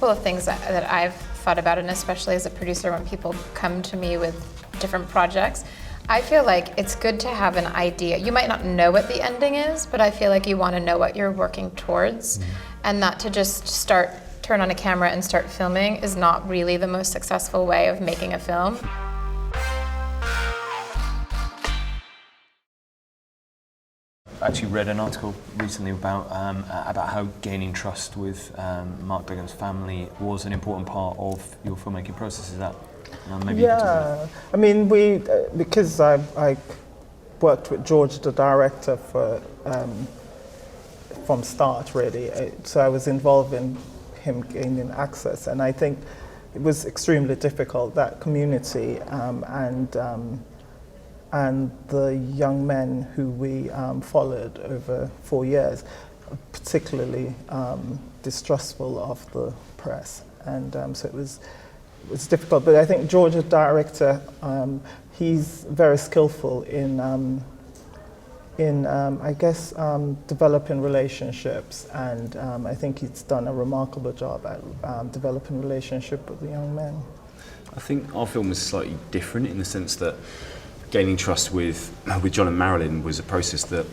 couple of things that I've thought about, and especially as a producer when people come to me with different projects, I feel like it's good to have an idea. You might not know what the ending is, but I feel like you want to know what you're working towards, and not to just turn on a camera and start filming is not really the most successful way of making a film. I actually read an article recently about how gaining trust with Mark Begum's family was an important part of your filmmaking process. Is that maybe you could talk about? I mean, because I worked with George, the director, from start really, so I was involved in him gaining access, and I think it was extremely difficult, that community and the young men who we followed over 4 years, particularly distrustful of the press, and so it was difficult. But I think George, the director, he's very skillful in developing relationships, and I think he's done a remarkable job at developing relationship with the young men. I think our film was slightly different in the sense that gaining trust with John and Marilyn was a process that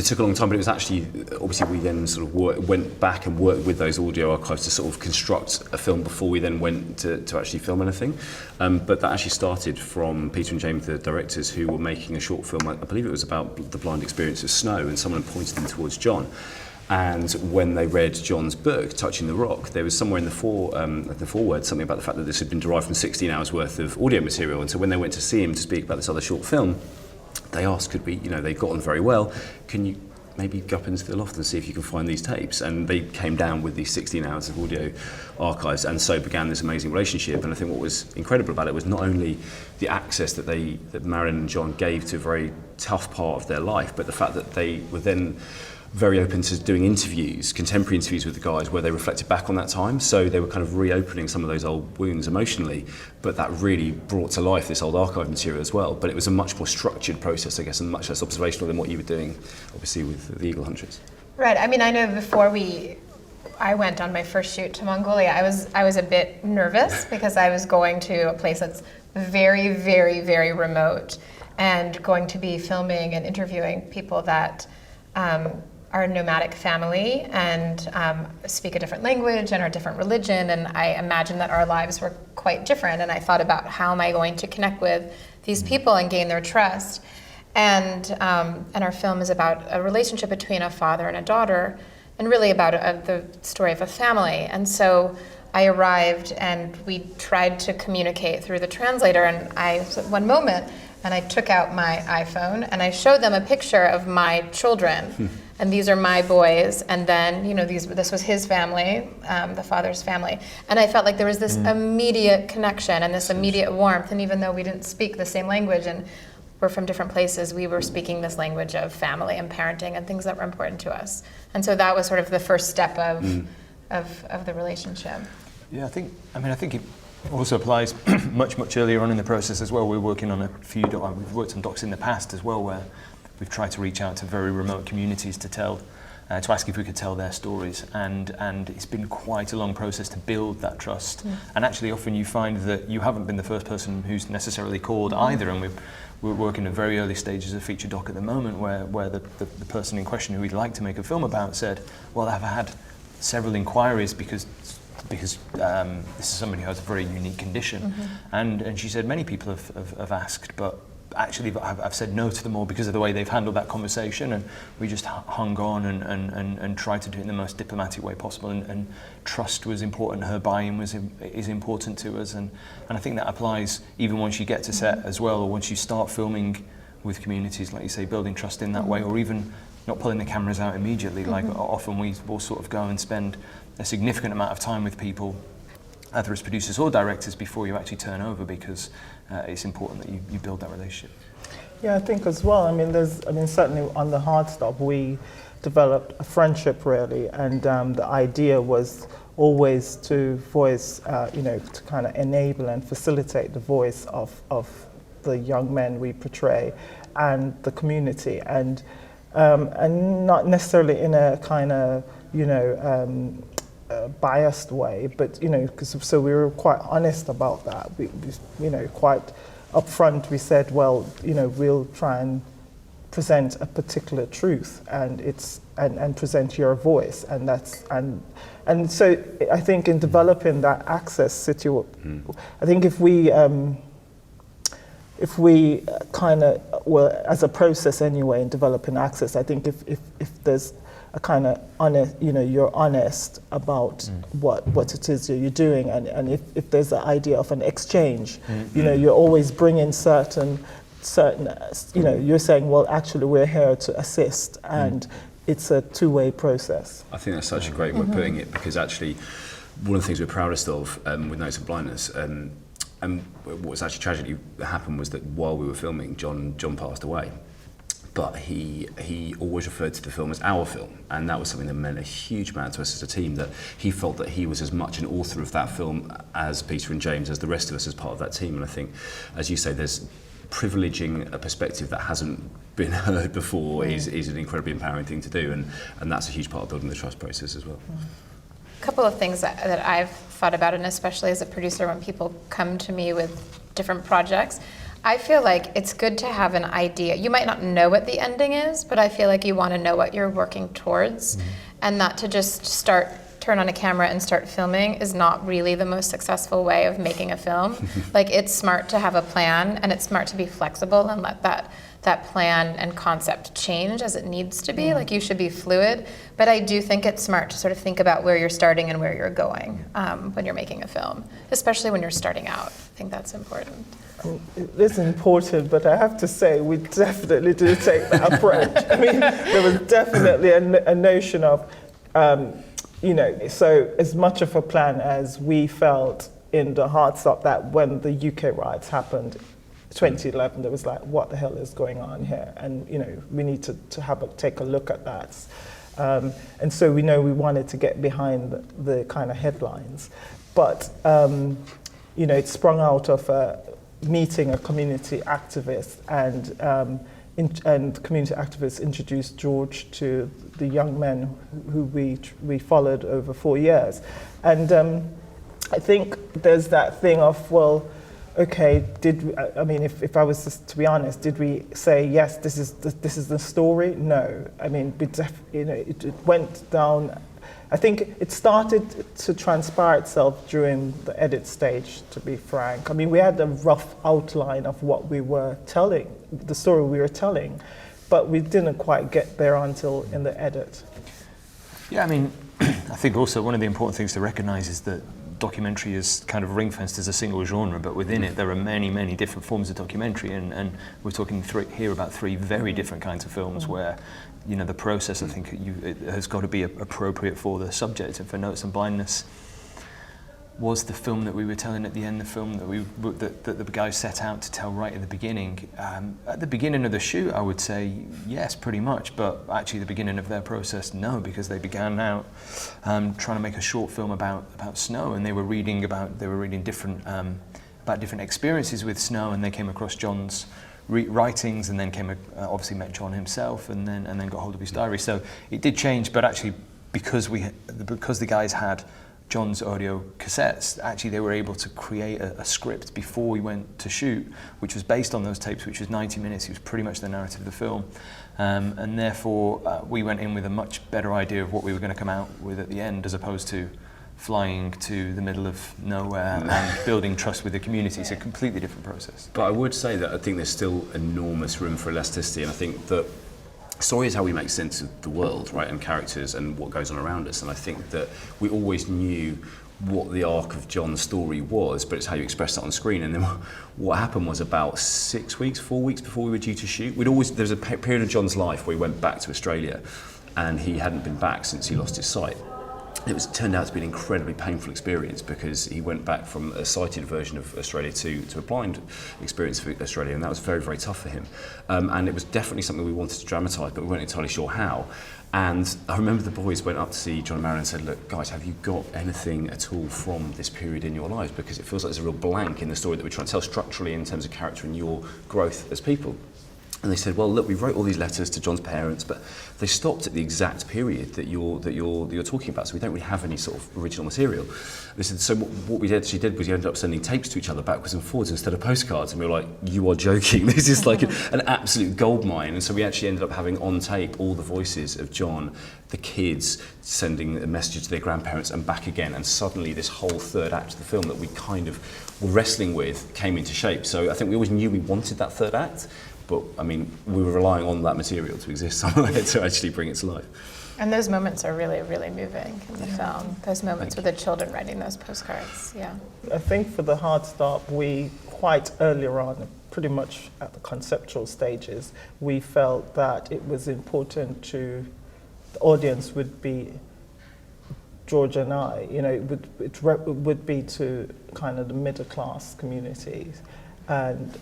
took a long time, but it was actually, obviously we then sort of went back and worked with those audio archives to sort of construct a film before we then went to actually film anything. But that actually started from Peter and Jamie, the directors, who were making a short film, I believe it was about the blind experience of snow, and someone pointed them towards John. And when they read John's book, Touching the Rock, there was somewhere in the foreword something about the fact that this had been derived from 16 hours worth of audio material. And so when they went to see him to speak about this other short film, they asked, could we, they got on very well, can you maybe go up into the loft and see if you can find these tapes? And they came down with these 16 hours of audio archives, and so began this amazing relationship. And I think what was incredible about it was not only the access that Marilyn and John gave to a very tough part of their life, but the fact that they were then very open to doing interviews, contemporary interviews with the guys, where they reflected back on that time. So they were kind of reopening some of those old wounds emotionally, but that really brought to life this old archive material as well. But it was a much more structured process, I guess, and much less observational than what you were doing, obviously, with the Eagle Huntress. Right. I mean, I know before I went on my first shoot to Mongolia, I was a bit nervous because I was going to a place that's very, very, very remote, and going to be filming and interviewing people that are a nomadic family and speak a different language and are a different religion, and I imagined that our lives were quite different, and I thought about how am I going to connect with these people and gain their trust. And our film is about a relationship between a father and a daughter, and really about the story of a family. And so I arrived and we tried to communicate through the translator, and I was at one moment and I took out my iPhone and I showed them a picture of my children. And these are my boys, and then this was his family, the father's family, and I felt like there was this immediate connection and this immediate warmth. And even though we didn't speak the same language and we're from different places, we were speaking this language of family and parenting and things that were important to us. And so that was sort of the first step of the relationship. Yeah, I think it also applies much earlier on in the process as well. We're working on we've worked on docs in the past as well, where we've tried to reach out to very remote communities to ask if we could tell their stories, and it's been quite a long process to build that trust. And actually, often you find that you haven't been the first person who's necessarily called either. And we're working at very early stages of feature doc at the moment, where the person in question who we'd like to make a film about said, "Well, I've had several inquiries because this is somebody who has a very unique condition," and she said many people have asked, but actually I've said no to them all because of the way they've handled that conversation, and we just hung on and tried to do it in the most diplomatic way possible, and trust was important, her buy-in is important to us, and I think that applies even once you get to set as well, or once you start filming with communities, like you say, building trust in that way, or even not pulling the cameras out immediately. Like often we will sort of go and spend a significant amount of time with people, either as producers or directors, before you actually turn over, because it's important that you build that relationship. Yeah, I think as well. Certainly on the hard stop, we developed a friendship really, and the idea was always to voice, to kind of enable and facilitate the voice of the young men we portray and the community, and not necessarily in a kind of biased way, but so we were quite honest about that. We quite upfront. We said, well, we'll try and present a particular truth, and present your voice, and so I think in developing that access situation, I think if we kind of, well, as a process anyway in developing access, I think if there's a kind of honest, you're honest about what it is you're doing, and if there's the idea of an exchange, you're always bringing certain, you're saying, well, actually we're here to assist, and it's a two-way process. I think that's such a great way of putting it, because actually one of the things we're proudest of with Notes on Blindness, and what was actually tragedy that happened was that while we were filming, John passed away. But he always referred to the film as our film, and that was something that meant a huge amount to us as a team, that he felt that he was as much an author of that film as Peter and James, as the rest of us as part of that team. And I think, as you say, there's privileging a perspective that hasn't been heard before is an incredibly empowering thing to do, and that's a huge part of building the trust process as well. A couple of things that I've thought about, and especially as a producer, when people come to me with different projects, I feel like it's good to have an idea. You might not know what the ending is, but I feel like you want to know what you're working towards, and not to just turn on a camera and start filming is not really the most successful way of making a film. Like, it's smart to have a plan, and it's smart to be flexible and let that plan and concept change as it needs to be. Like, you should be fluid, but I do think it's smart to sort of think about where you're starting and where you're going when you're making a film, especially when you're starting out. I think that's important. It is important, but I have to say we definitely do take that approach. I mean, there was definitely a notion of, so as much of a plan as we felt in the hard stop, that when the UK riots happened, 2011, there was like, what the hell is going on here? And we need to take a look at that. And so we wanted to get behind the kind of headlines, but it sprung out of meeting a community activist, and community activists introduced George to the young men who we followed over 4 years. And I think there's that thing of, well, okay, if I was just to be honest, did we say, yes, this is the story? No. I mean, it went down. I think it started to transpire itself during the edit stage, to be frank. I mean, we had a rough outline of what we were telling, the story we were telling, but we didn't quite get there until in the edit. Yeah, I mean, I think also one of the important things to recognise is that documentary is kind of ring-fenced as a single genre, but within it there are many, many different forms of documentary, and we're talking here about three very different kinds of films where the process, I think, it has got to be appropriate for the subject. And for Notes on Blindness, was the film that we were telling at the end, the film that the guys set out to tell right at the beginning. At the beginning of the shoot, I would say yes, pretty much, but actually the beginning of their process, no, because they began out trying to make a short film about snow, and they were reading different about different experiences with snow, and they came across John's writings, and then obviously met John himself, and then got hold of his diary. So it did change, but actually because the guys had John's audio cassettes, actually they were able to create a script before we went to shoot, which was based on those tapes, which was 90 minutes. It was pretty much the narrative of the film, and therefore we went in with a much better idea of what we were going to come out with at the end, as opposed to flying to the middle of nowhere and building trust with the community. It's a completely different process. But I would say that I think there's still enormous room for elasticity, and I think that story is how we make sense of the world, right, and characters and what goes on around us. And I think that we always knew what the arc of John's story was, but it's how you express that on screen. And then what happened was, about 4 weeks before we were due to shoot, there was a period of John's life where he went back to Australia, and he hadn't been back since he lost his sight. It turned out to be an incredibly painful experience, because he went back from a sighted version of Australia to a blind experience for Australia, and that was very, very tough for him. And it was definitely something we wanted to dramatise, but we weren't entirely sure how. And I remember the boys went up to see John and Marilyn and said, look, guys, have you got anything at all from this period in your lives? Because it feels like there's a real blank in the story that we're trying to tell structurally in terms of character and your growth as people. And they said, well, look, we wrote all these letters to John's parents, but they stopped at the exact period that you're talking about, so we don't really have any sort of original material. They said, so what we actually did was we ended up sending tapes to each other backwards and forwards instead of postcards, and we were like, you are joking, this is like an absolute goldmine. And so we actually ended up having on tape all the voices of John, the kids sending a message to their grandparents and back again, and suddenly this whole third act of the film that we kind of were wrestling with came into shape. So I think we always knew we wanted that third act, but I mean, we were relying on that material to exist somewhere to actually bring it to life. And those moments are really, really moving in the film. Those moments with the children writing those postcards, yeah. I think for the hard stop, we quite earlier on, pretty much at the conceptual stages, we felt that it was important to, the audience would be George and I, you know, it would be to kind of the middle class communities, and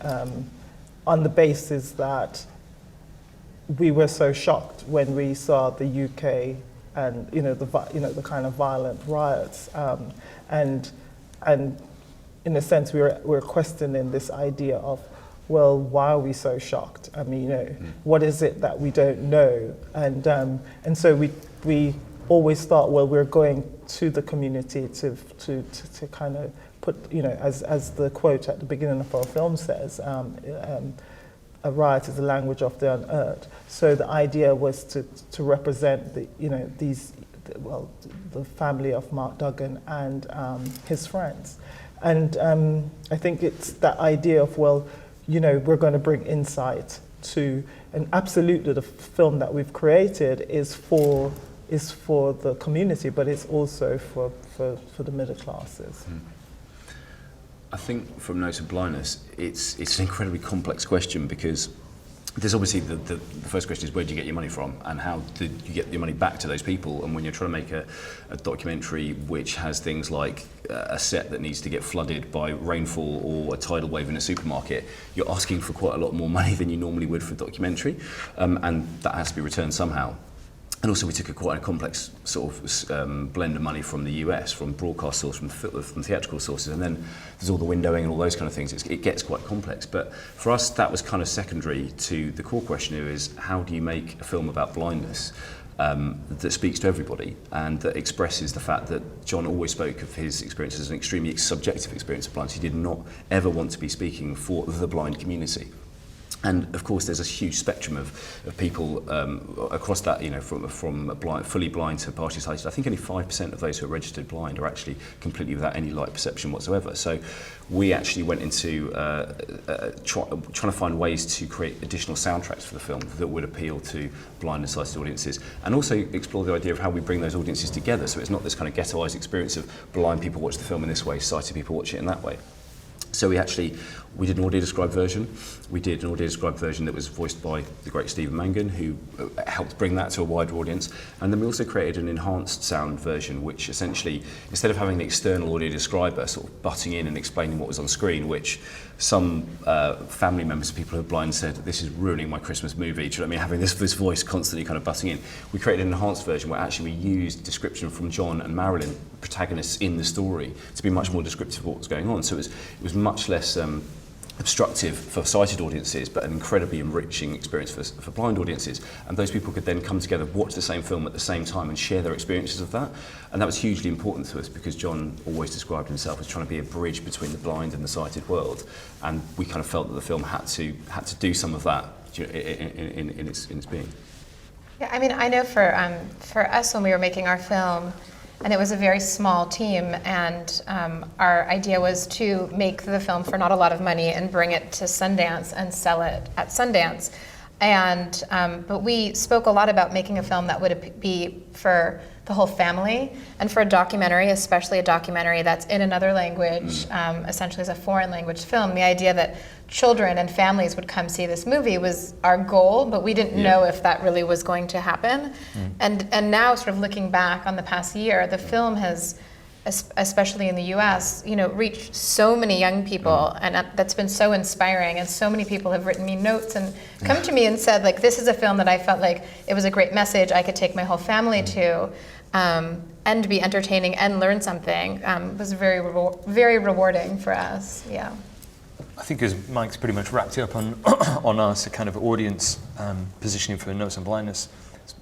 on the basis that we were so shocked when we saw the UK and the kind of violent riots, and in a sense we're questioning this idea of, well, why are we so shocked? I mean, what is it that we don't know? And so we always thought, well, we're going to the community to kind of put, as the quote at the beginning of our film says, a riot is the language of the unearthed. So the idea was to represent the family of Mark Duggan and his friends. And I think it's that idea of, well, we're going to bring insight to, and absolutely the film that we've created is for the community, but it's also for the middle classes. I think from Notes of Blindness, it's an incredibly complex question, because there's obviously the first question is, where do you get your money from, and how did you get your money back to those people? And when you're trying to make a documentary which has things like a set that needs to get flooded by rainfall or a tidal wave in a supermarket, you're asking for quite a lot more money than you normally would for a documentary, and that has to be returned somehow. And also we took quite a complex sort of blend of money from the US, from broadcast source, from theatrical sources, and then there's all the windowing and all those kind of things. It gets quite complex. But for us, that was kind of secondary to the core question, is how do you make a film about blindness that speaks to everybody and that expresses the fact that John always spoke of his experience as an extremely subjective experience of blindness. He did not ever want to be speaking for the blind community. And of course, there's a huge spectrum of people across that, from blind, fully blind to partially sighted. I think only 5% of those who are registered blind are actually completely without any light perception whatsoever. So we actually went into trying to find ways to create additional soundtracks for the film that would appeal to blind and sighted audiences, and also explore the idea of how we bring those audiences together. So it's not this kind of ghettoized experience of blind people watch the film in this way, sighted people watch it in that way. So we did an audio described version. We did an audio described version that was voiced by the great Stephen Mangan, who helped bring that to a wider audience. And then we also created an enhanced sound version, which essentially, instead of having the external audio describer sort of butting in and explaining what was on screen, which some family members of people who are blind said, this is ruining my Christmas movie, do you know what I mean, having this voice constantly kind of butting in. We created an enhanced version where actually we used description from John and Marilyn, protagonists in the story, to be much more descriptive of what was going on. So it was much less obstructive for sighted audiences, but an incredibly enriching experience for blind audiences. And those people could then come together, watch the same film at the same time and share their experiences of that. And that was hugely important to us, because John always described himself as trying to be a bridge between the blind and the sighted world. And we kind of felt that the film had to do some of that in its being. Yeah, I mean, I know for us when we were making our film, and it was a very small team, and our idea was to make the film for not a lot of money and bring it to Sundance and sell it at Sundance. And but we spoke a lot about making a film that would be for the whole family, and for a documentary, especially a documentary that's in another language, essentially as a foreign language film. The idea that children and families would come see this movie was our goal, but we didn't know if that really was going to happen. And now, sort of looking back on the past year, the film has, especially in the US, reached so many young people, and that's been so inspiring. And so many people have written me notes and come to me and said, like, this is a film that I felt like it was a great message I could take my whole family to, and be entertaining and learn something. It was very rewarding for us. Yeah. I think as Mike's pretty much wrapped it up on on our kind of audience positioning for Notes on Blindness,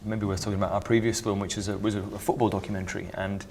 maybe we're talking about our previous film, which was a football documentary. And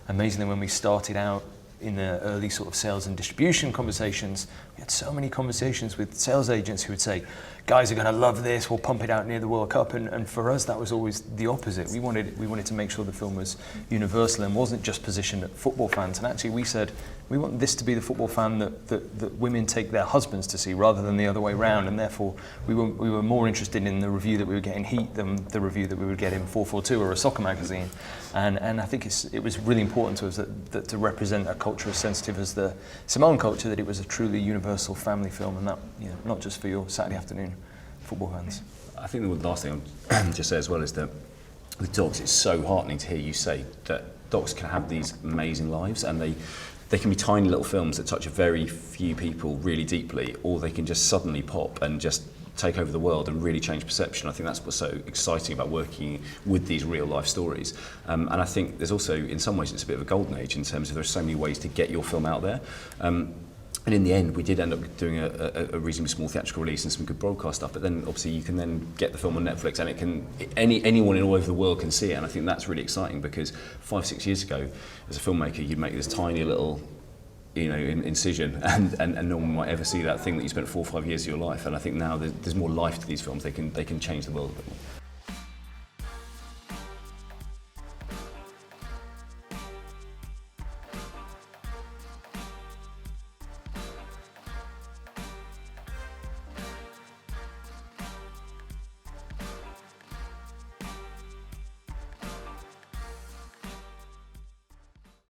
amazingly, when we started out in the early sort of sales and distribution conversations, we had so many conversations with sales agents who would say, guys are going to love this, we'll pump it out near the World Cup. And for us, that was always the opposite. We wanted to make sure the film was universal and wasn't just positioned at football fans. And actually we said, we want this to be the football fan that women take their husbands to see rather than the other way around. And therefore we were more interested in the review that we would get in Heat than the review that we would get in 442 or a soccer magazine. And I think it was really important to us that to represent a culture as sensitive as the Samoan culture, that it was a truly universal family film, and that, you know, not just for your Saturday afternoon football fans. I think the last thing I'll just say as well is that with dogs, it's so heartening to hear you say that dogs can have these amazing lives, and they can be tiny little films that touch a very few people really deeply, or they can just suddenly pop and just take over the world and really change perception. I think that's what's so exciting about working with these real life stories. And I think there's also, in some ways, it's a bit of a golden age in terms of there's so many ways to get your film out there. And in the end, we did end up doing a reasonably small theatrical release and some good broadcast stuff. But then, obviously, you can then get the film on Netflix, and it can anyone all over the world can see it. And I think that's really exciting, because 5-6 years ago, as a filmmaker, you'd make this tiny little, you know, incision, and no one might ever see that thing that you spent 4 or 5 years of your life. And I think now there's more life to these films. They can change the world a bit more.